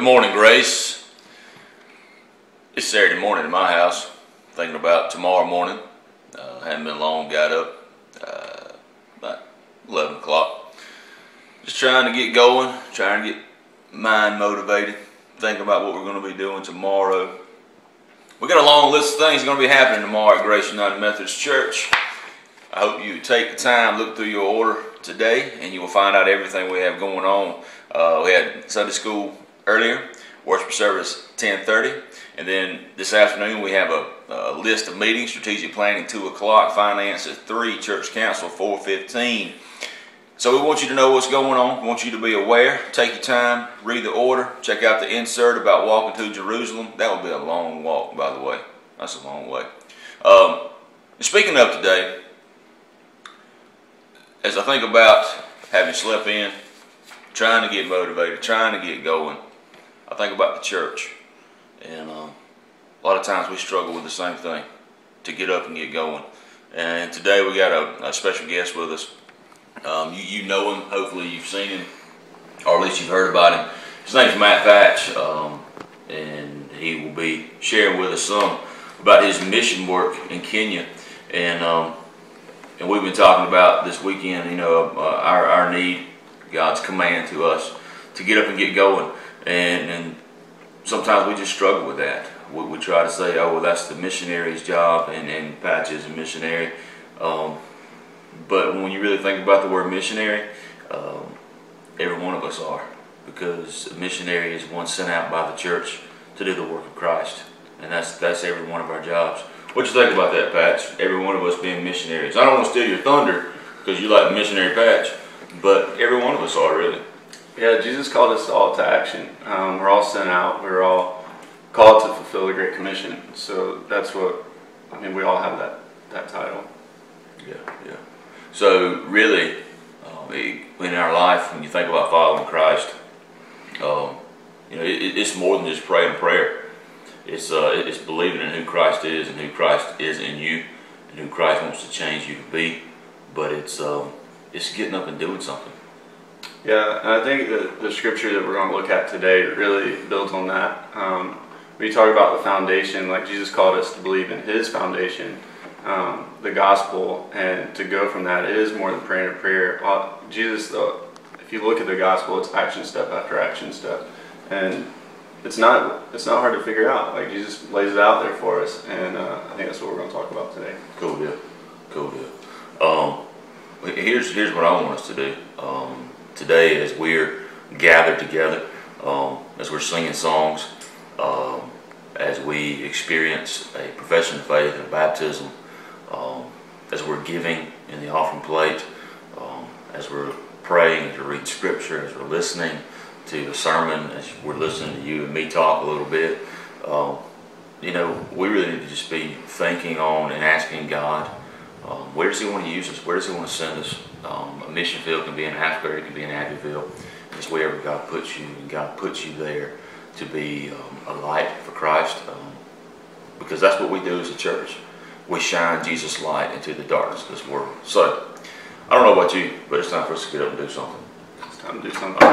Good morning, Grace. It's Saturday morning in my house. Thinking about tomorrow morning. Hadn't been long, got up about 11 o'clock. Just trying to get going, trying to get mind motivated, thinking about what we're going to be doing tomorrow. We got a long list of things going to be happening tomorrow at Grace United Methodist Church. I hope you take the time, look through your order today, and you will find out everything we have going on. We had Sunday school earlier, worship service 10:30, and then this afternoon we have a list of meetings: strategic planning 2 o'clock, finance at 3, church council 4:15. So we want you to know what's going on. We want you to be aware. Take your time, read the order, check out the insert about walking to Jerusalem. That will be a long walk, by the way. That's a long way. Speaking of today, as I think about having slept in, trying to get motivated, trying to get going, I think about the church. And a lot of times we struggle with the same thing, to get up and get going. And today we got a special guest with us. You know him, hopefully you've seen him, or at least you've heard about him. His name's Matt Patch, and he will be sharing with us some about his mission work in Kenya. And we've been talking about this weekend, you know, our need, God's command to us to get up and get going. And sometimes we just struggle with that. We try to say, oh, well, that's the missionary's job, and Patch is a missionary. But when you really think about the word missionary, every one of us are. Because a missionary is one sent out by the church to do the work of Christ. And that's every one of our jobs. What you think about that, Patch? Every one of us being missionaries. I don't want to steal your thunder because you like the missionary Patch, but every one of us are, really. Yeah, Jesus called us all to action. We're all sent out. We're all called to fulfill the Great Commission. So that's what, I mean, we all have that title. Yeah. So really, in our life, when you think about following Christ, you know, it's more than just praying a prayer. It's believing in who Christ is and who Christ is in you and who Christ wants to change you to be. But it's getting up and doing something. Yeah, and I think the scripture that we're going to look at today really builds on that. We talk about the foundation, like Jesus called us to believe in His foundation, the gospel, and to go from that. It is more than praying a prayer. Jesus, though, if you look at the gospel, it's action step after action step, and it's not hard to figure out. Like, Jesus lays it out there for us, and I think that's what we're going to talk about today. Cool deal. Here's what I want us to do today, as we're gathered together, as we're singing songs, as we experience a profession of faith and baptism, as we're giving in the offering plate, as we're praying, as we're reading scripture, as we're listening to a sermon, as we're listening to you and me talk a little bit. You know, we really need to just be thinking on and asking God, where does He want to use us? Where does He want to send us? A mission field can be in Asbury, it can be in Abbeville. It's wherever God puts you, and God puts you there to be a light for Christ, because that's what we do as a church. We shine Jesus' light into the darkness of this world. So, I don't know about you, but it's time for us to get up and do something. It's time to do something.